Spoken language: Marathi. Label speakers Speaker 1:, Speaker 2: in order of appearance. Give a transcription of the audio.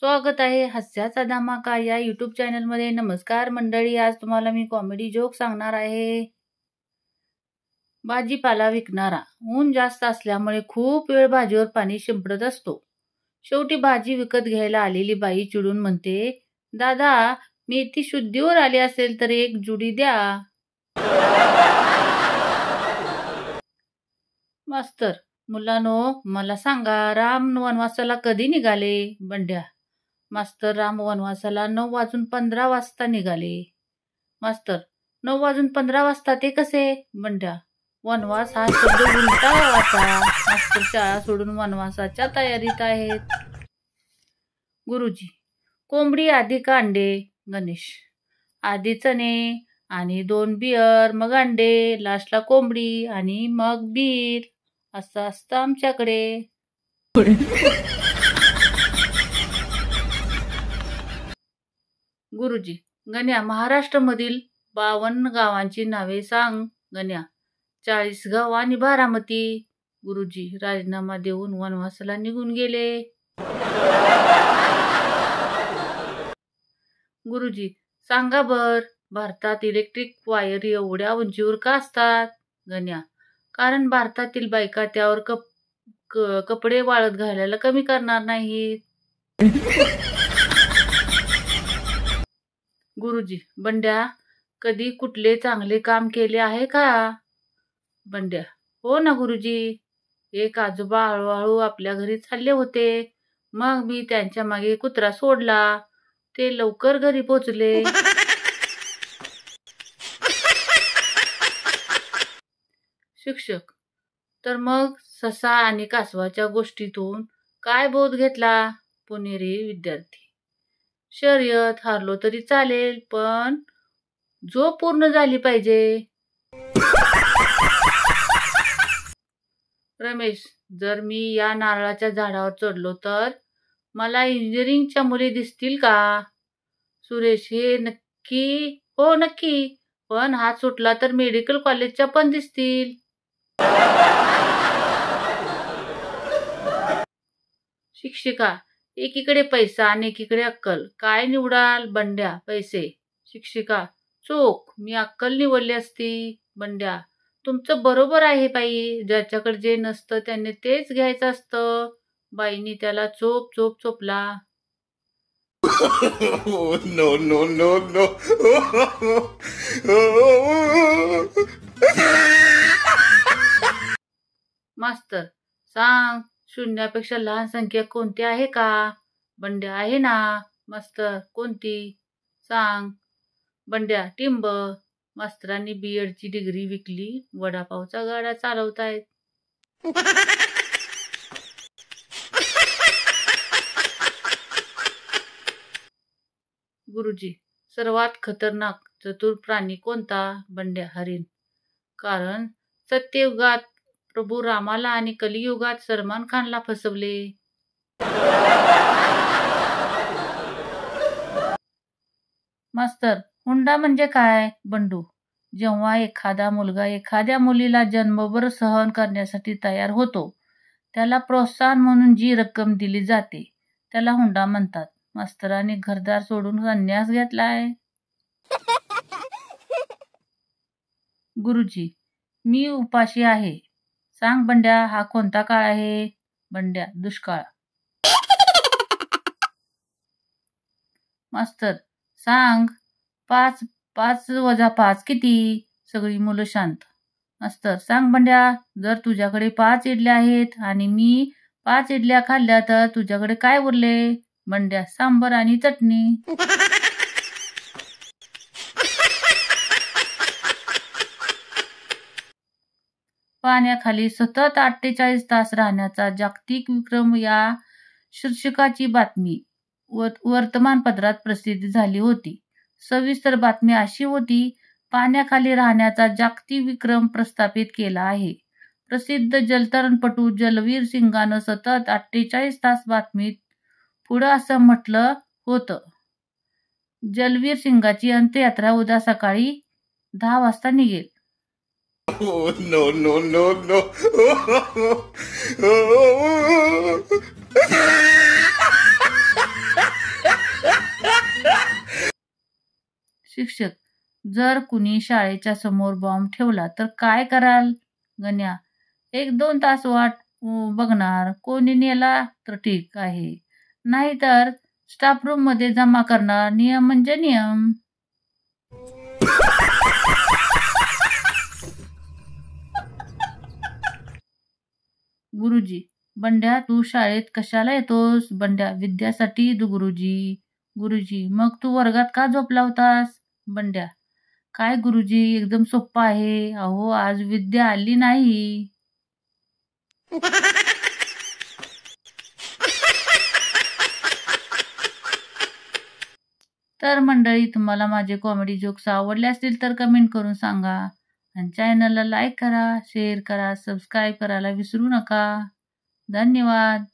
Speaker 1: स्वागत आहे हास्याचा धमाका या यूट्यूब चॅनलमध्ये। नमस्कार मंडळी, आज तुम्हाला मी कॉमेडी जोक सांगणार आहे। भाजीपाला विकणारा। ऊन जास्त असल्यामुळे खूप वेळ भाजीवर पाणी शिंपडत असतो। शेवटी भाजी विकत घ्यायला आलेली बाई चिडून म्हणते, दादा मेथी शुद्धीवर आली असेल तर एक जुडी द्या। मास्तर, मुलांनो मला सांगा, राम वनवासाला कधी निघाले? बंड्या, मास्तर, राम वनवासाला 9:15 वाजता निघाले। मास्तर, 9:15 वाजता ते कसे? बंड्या, वनवास हा शब्द उलटा वाचा। मास्तर शाळा सोडून वनवासाच्या तयारीत आहेत। गुरुजी, कोंबडी आधी का अंडे? गणेश, आधी चणे आणि 2 बियर, मग अंडे, लास्टला कोंबडी आणि मग बीर, असं असतं आमच्याकडे। गुरुजी, गण्या, महाराष्ट्रामधील 52 गावांची नावे सांग। गण्या, 40 गाव आणि बारामती। गुरुजी राजीनामा देऊन वनवासाला निघून गेले। गुरुजी, सांगा बर, भारतात इलेक्ट्रिक वायर एवढ्या उंचीवर का असतात? गण्या, कारण भारतातील बायका त्यावर कपडे वाळत घालायला कमी करणार नाहीत। गुरुजी, बंड्या, कधी कुठले चांगले काम केले आहे का? बंड्या, हो ना गुरुजी। एक आजोबा हळूहळू आपल्या घरी चालले होते, मग मी त्यांच्या मागे कुत्रा सोडला, ते लवकर घरी पोचले। शिक्षक, तर मग ससा आणि कासवाच्या गोष्टीतून काय बोध घेतला? पुणेरी विद्यार्थी, शर्यत हारलो तरी चालेल, पण झोप पूर्ण झाली पाहिजे। रमेश, जर मी या नारळाच्या झाडावर चढलो तर मला इंजिनिअरिंगच्या मुली दिसतील का? सुरेश, हे नक्की? हो नक्की, पण हात सुटला तर मेडिकल कॉलेजच्या पण दिसतील। शिक्षिका, एकीकडे पैसा आणि एकीकडे अक्कल, काय निवडाल? बंड्या, पैसे। शिक्षिका, चूक, मी अक्कल निवडली असती। बंड्या, तुमचं बरोबर आहे बाई, ज्याच्याकडे जे नसतं त्याने तेच घ्यायचं असतं। बाईंनी त्याला चोप चोप चोपला।
Speaker 2: No, no, no, no.
Speaker 1: मास्तर, सांग, शून्यापेक्षा लहान संख्या कोणती आहे का? बंड्या, आहे ना। मास्तर, कोणती? सांग। बंड्या, टिंब। मास्तरांनी BEdची डिग्री विकली, वडापावचा गाडा चालवतायत। गुरुजी, सर्वात खतरनाक चतुर प्राणी कोणता? बंड्या, हरिण, कारण सत्ययुगात प्रभू रामाला आणि कलियुगात सलमान खानला फसवले। मास्तर, हुंडा म्हणजे काय? बंडू, जेव्हा एखादा मुलगा एखाद्या मुलीला जन्मभर सहन करण्यासाठी तयार होतो, त्याला प्रोत्साहन म्हणून जी रक्कम दिली जाते त्याला हुंडा म्हणतात। मास्तरांनी घरदार सोडून संन्यास घेतलाय। गुरुजी, मी उपाशी आहे। सांग बंड्या, हा कोणता काळ आहे? बंड्या, दुष्काळ। मास्तर, सांग, 5 + 5 किती? सगळी मुलं शांत। मास्तर, सांग बंड्या, जर तुझ्याकडे 5 इडल्या आहेत आणि मी 5 इडल्या खाल्ल्या तर तुझ्याकडे काय उरले? बंड्या, सांबर आणि चटणी। पाण्याखाली सतत 48 तास राहण्याचा जागतिक विक्रम या शीर्षकाची बातमी वर्तमानपत्रात प्रसिद्ध झाली होती। सविस्तर बातमी अशी होती, पाण्याखाली राहण्याचा जागतिक विक्रम प्रस्थापित केला आहे। प्रसिद्ध जलतरणपटू जलवीर सिंगानं सतत 48 तास बातमीत पुढं असं म्हटलं होतं, जलवीर सिंगाची अंत्ययात्रा उद्या सकाळी 10 वाजता निघेल।
Speaker 2: No, no, no, no.
Speaker 1: शिक्षक, जर कुणी शाळेच्या समोर बॉम्ब ठेवला तर काय कराल? गण्या, 1-2 तास वाट बघणार. कोणी नेला तर ठीक आहे, नाहीतर स्टाफ रूम मध्ये जमा करणार. नियम म्हणजे नियम. गुरुजी, बंड्या तू शाळेत कशाला येतोस? बंड्या, विद्यासाठी गुरुजी. गुरुजी, मग तू वर्गात का झोपला होतास? बंड्या, काय गुरुजी, एकदम सोप्पं आहे. अहो आज विद्या आली नाही. तर मंडळी, तुम्हाला माझे कॉमेडी जोक्स आवडले असतील तर कमेंट करून सांगा. आणि चॅनलला लाईक करा, शेअर करा, सबस्क्राईब करायला विसरू नका. धन्यवाद.